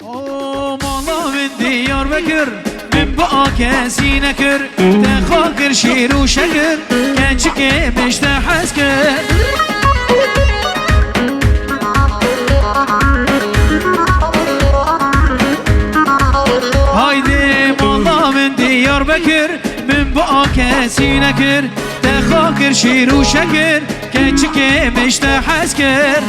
مالا من Diyarbakır من بقى كاسي نكر تخاكر شير وشكر كان شكي مش تحسكر هايدي مالا من Diyarbakır من بقى كاسي نكر تخاكر شير وشكر كان شكي مش تحسكر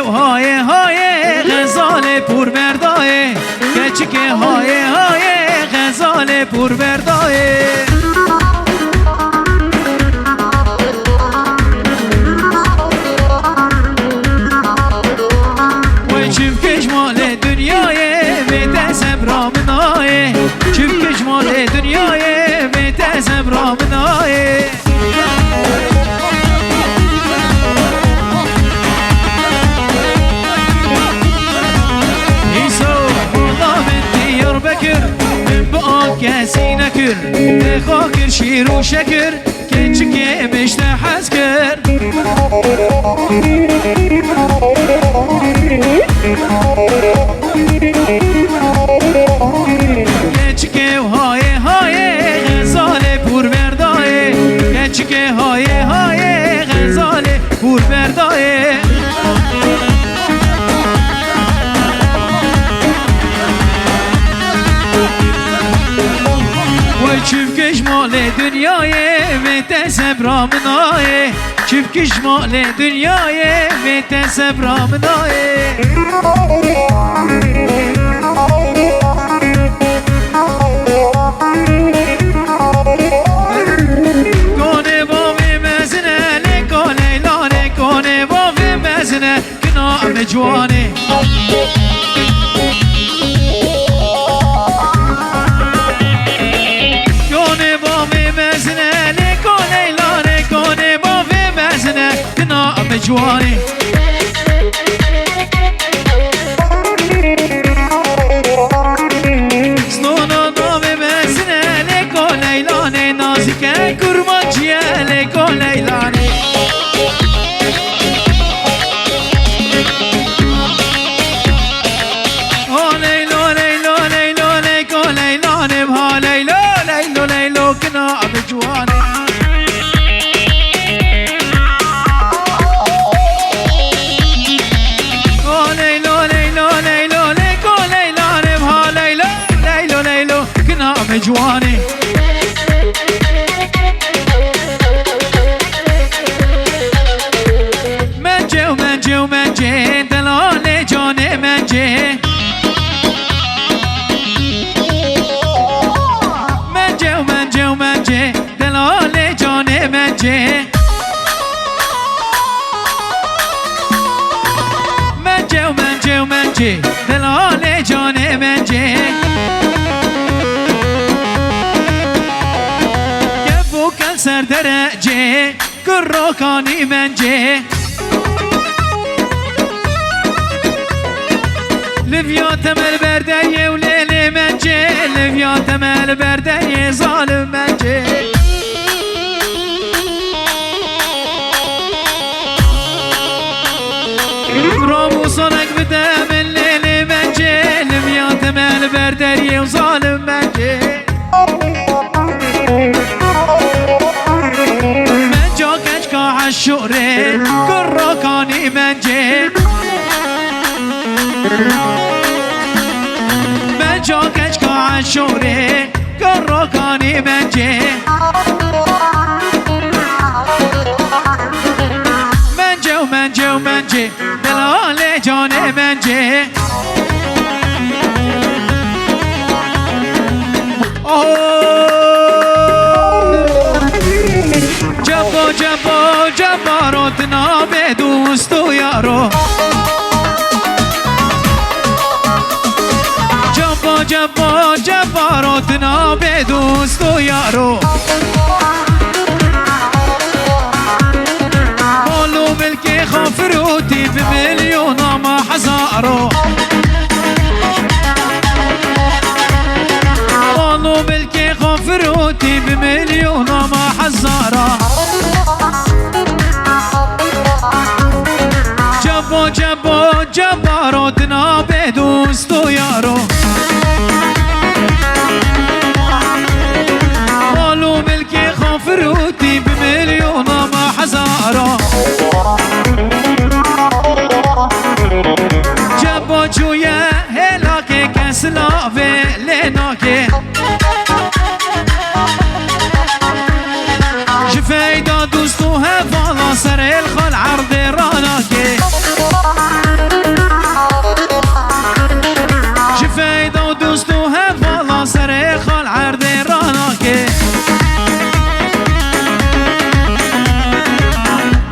های های غزال پور بردایه کچکه های های غزال پور بردایه و چیف کشمال دنیایه به تسبرا منایه چیف کشمال دنیایه به تسبرا منایه كاسي نكر خاكر شير وشكر كنشكي مش تحسكر كنشكي وهاي هاي غزال بور برداي كنشكي هاي هاي غزال بور برداي چیف کشمال دنیای و تسبرا منای چیف کشمال دنیای و تسبرا منای کنه بابی مزنه لکو لیلانه کنه بابی مزنه کنام جوانه جواني سنونا دامي بسنة لكو ليلاني نازكا كرمانجيا لكو ليلاني ليلو ليلو ليلو لكو ليلاني بها ليلو ليلو ليلو كنا بجواني جواني منجي ومنجي ومنجي دلالي جاني منجي منجي ومنجي ومنجي دلالي جاني منجي منجي ومنجي ومنجي دلالي جاني منجي سر درجه کروکانی منجه لفیات مل برده و لیل منجه لفیات مل برده ظالم منجه رامو صنک بده من لیل منجه لفیات مل برده و ظالم منجه الشوري كروكاني منجي منجو كشكا عالشوري كروكاني منجي منجي ومنجي ومنجي دلالي جاني منجي جبو جبو جبارتنا به دوست و یارو جبو جبو جبارتنا به دوست و یارو مالو ملکی خافروتی به میلیون ما هزارو مالو ملکی خافروتی به میلیون ما هزارو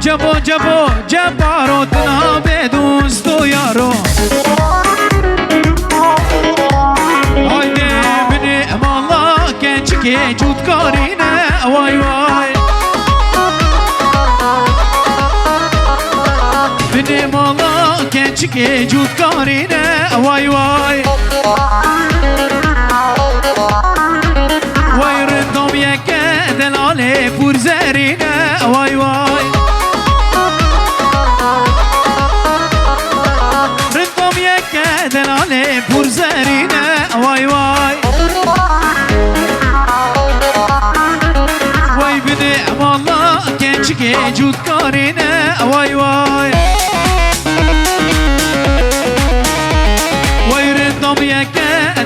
جبو جبو جبارو تنها بدوستو یارو هایده بنی امالا کنچکی جودکارینه وای وای بنی مالا کنچکی جودکارینه وای وای وای رندم یک دلاله پرزرینه وای وای رندم یک دلاله پرزرینه وای وای وای بنی مالا کنچکی جودکارینه وای وای وای رندم یک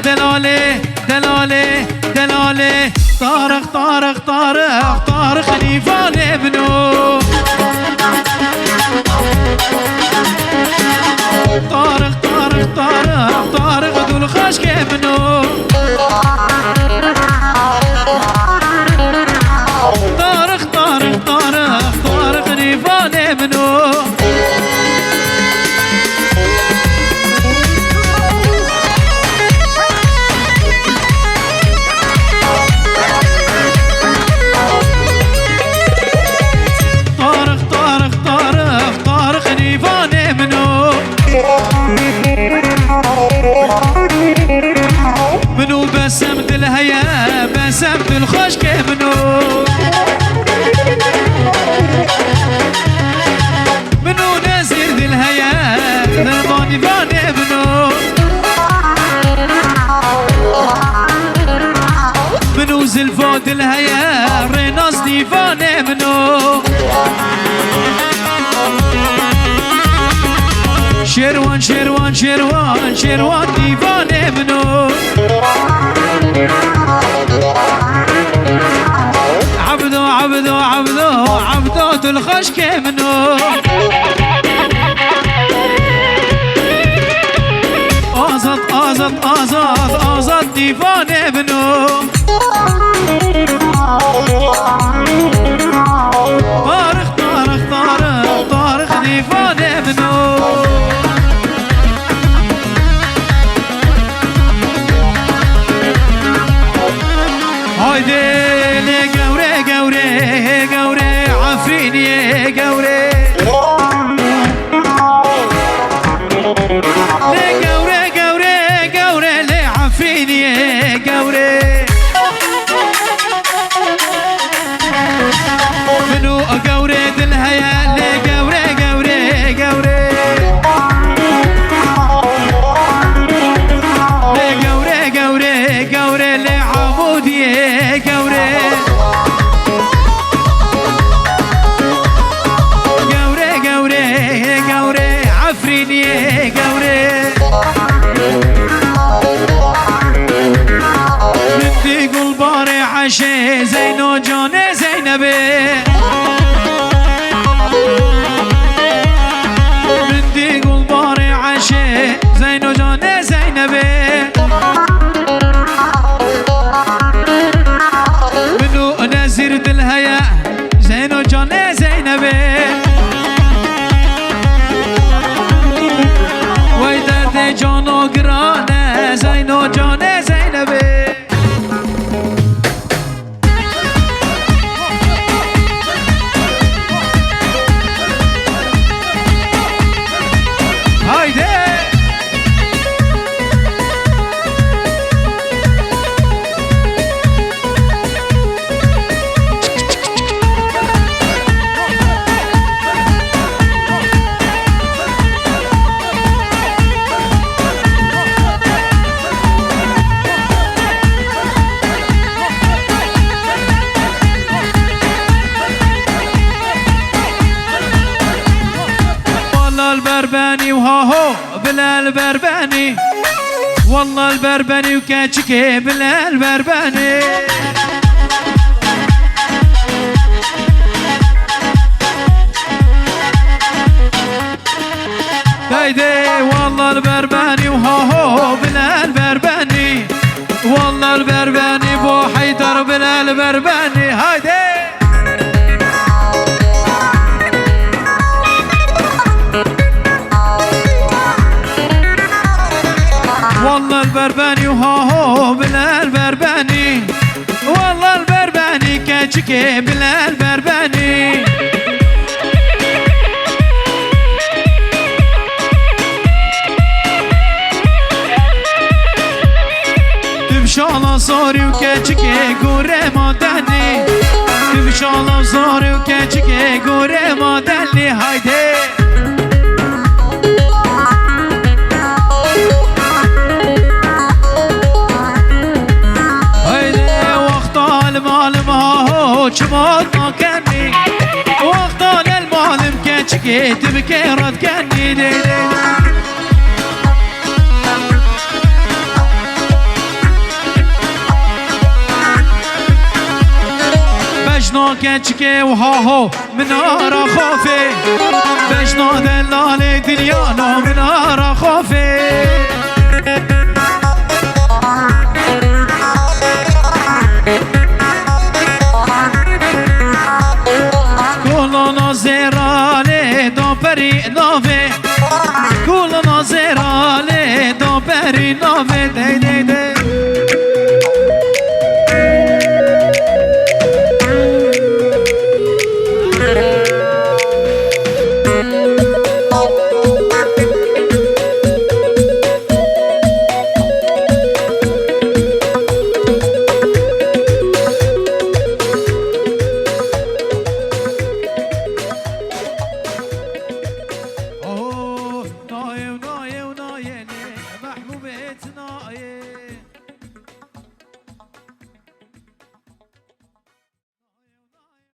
دلاله دلاله دلاله طارق طارق طارق طارق خليفان ابنه طارق طارق طارق طارق ذو الخشك ابنه طارق طارق طارق طارق خليفان ابنه منو بسمت الهيا بسمت الخشك منو منو نزير ذي الهيا ضرباني فاني منو منو زلفوت الهيا ريناس ديفاني منو شيروان شيروان شيروان شيروان ديفان ابنه عبدو عبدو عبدو عبدو الخشك ابنه آزاد آزاد آزاد آزاد ديفان ابنه طارق طارق طارق طارق ديفان ابنه هايدي لي قوري قوري قوري عفريني قوري لي قوري قوري قوري لي عفريني قوري منو قوري دلهيا لي قوري قوري قوري لي قوري قوري قوري لي عمودي قوري قوري قوري قوري عفريني قوري بدي قول باري عشي زينو جوني زينبي بدي قول باري عشي زينو جوني زينبي منو نزير الهيا زينو جوني زينبي ويدد جونو قرانه زينو جوني زينبي البرباني وهاهو بلا البرباني والله البرباني وكاتشكي بلا البرباني هيدي والله البرباني وهاهو بلا البرباني والله البرباني بو حيدر بلا البرباني هيدي البرباني وهاهو بلا البرباني والله البرباني كاتشكي بلا البرباني تمشالا صاري وكاتشكي قوري ما دهني تمشالا صاري وكاتشكي قوري ما دهني هايدي شمال ما كني وقت المعلم كاتشكي تبكي رد كني دي بجنا كاتشكي وهاهو منارة خوفي بجنا دلالي دنيانا منارة خوفي نوفي كل نظرة لي دو بري نوفي